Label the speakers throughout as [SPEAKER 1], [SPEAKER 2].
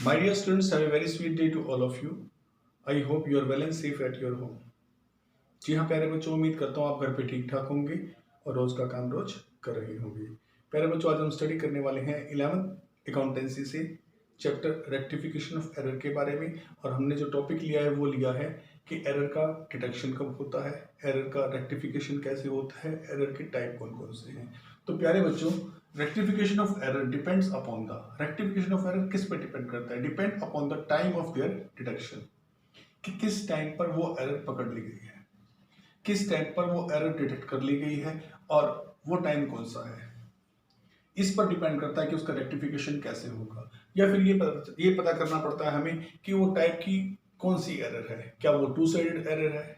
[SPEAKER 1] My dear students, have a very sweet day to all of you. I hope you are well and safe at your home. जी हाँ प्यारे बच्चों, उम्मीद करता हूँ आप घर पे ठीक ठाक होंगे और रोज का काम रोज कर रहे होंगे। प्यारे बच्चों, आज हम स्टडी करने वाले हैं 11th अकाउंटेंसी से चैप्टर रेक्टिफिकेशन ऑफ एरर के बारे में। और हमने जो टॉपिक लिया है वो लिया है कि एरर का डिटेक्शन कब होता है, एरर का रेक्टिफिकेशन कैसे होता है, एरर के टाइप कौन कौन से हैं। तो प्यारे बच्चों, rectification of error depends upon the rectification of error किस पे डिपेंड करता है? Depend upon the time of their detection, कि किस टाइम पर वो एरर पकड़ ली गई है, किस टाइम पर वो एरर डिटेक्ट कर ली गई है और वो टाइम कौन सा है। इस पर डिपेंड करता है कि उसका रेक्टिफिकेशन कैसे होगा। या फिर ये पता करना पड़ता है हमें कि वो टाइप की कौन सी एरर है। क्या वो टू साइडेड एरर है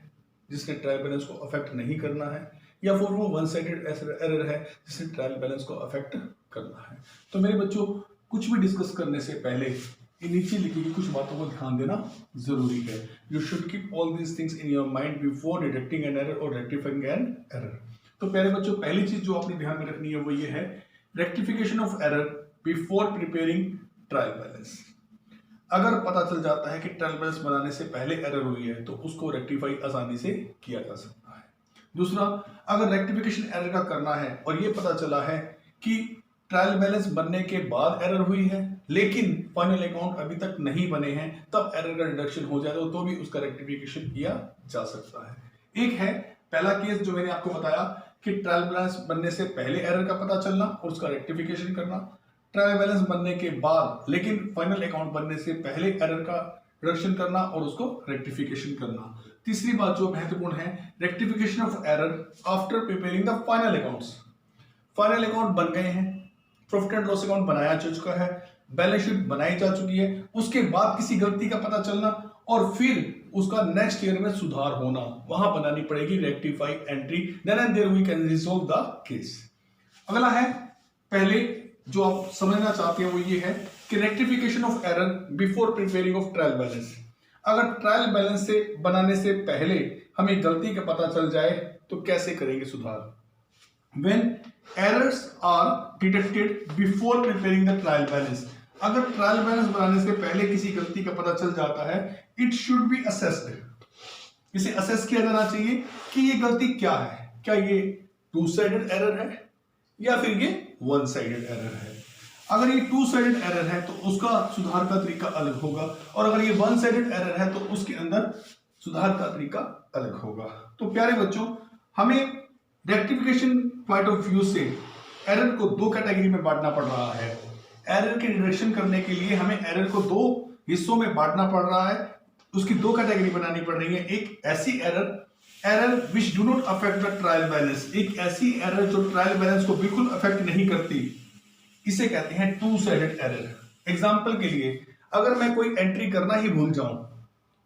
[SPEAKER 1] जिसने ट्रायल बैलेंस को अफेक्ट नहीं करना है, या फिर वो वन साइडेड एरर है जिसने ट्रायल बैलेंस को अफेक्ट करना है। तो मेरे बच्चों, कुछ भी डिस्कस करने से पहले ये नीचे लिखी गई कुछ बातों को ध्यान देना जरूरी है। You should keep all these things in your mind before detecting an error और रेक्टिफाइंग एन एरर। तो प्यारे बच्चों, पहली चीज जो आपने ध्यान में रखनी है वो ये है rectification of error before preparing trial balance. अगर पता चल जाता है कि ट्रायल बैलेंस बनाने से पहले एरर हुई है तो उसको रेक्टिफाई आसानी से किया जा सकता है। दूसरा, अगर रेक्टिफिकेशन एरर का करना है और ये पता चला है कि ट्रायल बैलेंस बनने के बाद एरर हुई है लेकिन फाइनल अकाउंट अभी तक नहीं बने हैं, तब एरर का डिडक्शन हो जाए तो भी उसका रेक्टिफिकेशन किया जा सकता है। एक है पहला केस जो मैंने आपको बताया कि ट्रायल बैलेंस बनने से पहले एरर का पता चलना और उसका रेक्टिफिकेशन करना, ट्रायल बैलेंस बनने के बाद लेकिन फाइनल अकाउंट बनने से पहले एरर का रिडक्शन करना और उसको रेक्टिफिकेशन करना। तीसरी बात जो महत्वपूर्ण है, rectification of error after preparing the final accounts. Final account बन गए हैं, प्रॉफिट एंड लॉस अकाउंट बनाया जा चुका है, बैलेंस शीट बनाई जा चुकी है, उसके बाद किसी गलती का पता चलना और फिर उसका नेक्स्ट ईयर में सुधार होना, वहां बनानी पड़ेगी rectify entry. Then and there we can resolve the case. अगला है, पहले जो आप समझना चाहते हैं वो ये है कि rectification of error before preparing of trial balance. अगर ट्रायल बैलेंस से बनाने से पहले हमें गलती का पता चल जाए तो कैसे करेंगे सुधार। When errors are detected before preparing the trial balance, अगर ट्रायल बैलेंस बनाने से पहले किसी गलती का पता चल जाता है, इट शुड बी असेस्ड। इसे असेस किया जाना चाहिए कि ये गलती क्या है, क्या ये टू साइडेड एरर है या फिर ये वन साइडेड एरर है। अगर ये टू साइडेड एरर है तो उसका सुधार का तरीका अलग होगा, और अगर ये वन साइडेड एरर है तो उसके अंदर सुधार का तरीका अलग होगा। तो प्यारे बच्चों, हमें रेक्टिफिकेशन पॉइंट ऑफ व्यू से एरर को दो कैटेगरी में बांटना पड़ रहा है। एरर के डिटेक्शन करने के लिए हमें एरर को दो हिस्सों में बांटना पड़ रहा है, उसकी दो कैटेगरी बनानी पड़ रही है। एक ऐसी error which do not affect the trial balance, एक ऐसी एरर जो ट्रायल बैलेंस को बिल्कुल अफेक्ट नहीं करती, इसे कहते हैं टू साइडेड एरर। एग्जाम्पल के लिए, अगर मैं कोई एंट्री करना ही भूल जाऊं,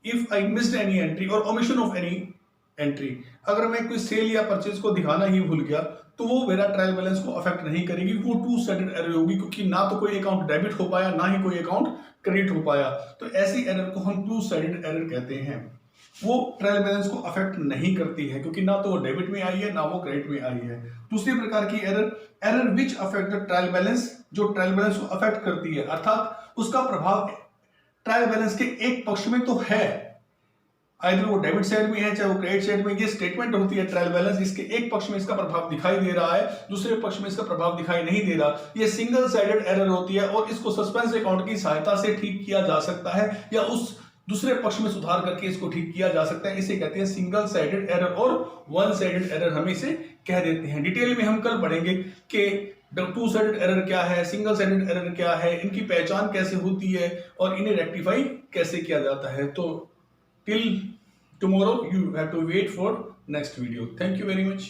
[SPEAKER 1] if I missed any entry और ओमिशन ऑफ एनी एंट्री, अगर मैं कोई सेल या परचेज को दिखाना ही भूल गया तो वो मेरा ट्रायल बैलेंस को अफेक्ट नहीं करेगी, वो टू साइडेड एरर होगी, क्योंकि ना तो कोई अकाउंट डेबिट हो पाया ना ही कोई अकाउंट क्रेडिट हो पाया। तो ऐसी एरर को हम टू साइडेड एरर कहते हैं। वो ट्रायल बैलेंस को अफेक्ट नहीं करती है क्योंकि ना तो वो डेबिट में आई है ना वो क्रेडिट में आई है। दूसरी प्रकार की error which affect the trial balance, जो ट्रायल बैलेंस को अफेक्ट करती है, अर्थात उसका प्रभाव ट्रायल बैलेंस के एक पक्ष में तो है, आइदर वो डेबिट साइड में है चाहे वो क्रेडिट साइड में। ये स्टेटमेंट होती है ट्रायल बैलेंस, इसके एक पक्ष में इसका प्रभाव दिखाई दे रहा है, दूसरे पक्ष में इसका प्रभाव दिखाई नहीं दे रहा। ये सिंगल साइडेड एरर होती है और इसको सस्पेंस अकाउंट की सहायता से ठीक किया जा सकता है या उस दूसरे पक्ष में सुधार करके इसको ठीक किया जा सकता है। इसे कहते हैं सिंगल साइडेड एरर और वन साइडेड एरर हम इसे कह देते हैं। डिटेल में हम कल पढ़ेंगे कि टू साइडेड एरर क्या है, सिंगल साइडेड एरर क्या है, इनकी पहचान कैसे होती है और इन्हें रेक्टिफाई कैसे किया जाता है। तो till tomorrow you have to wait for next video. Thank you very much.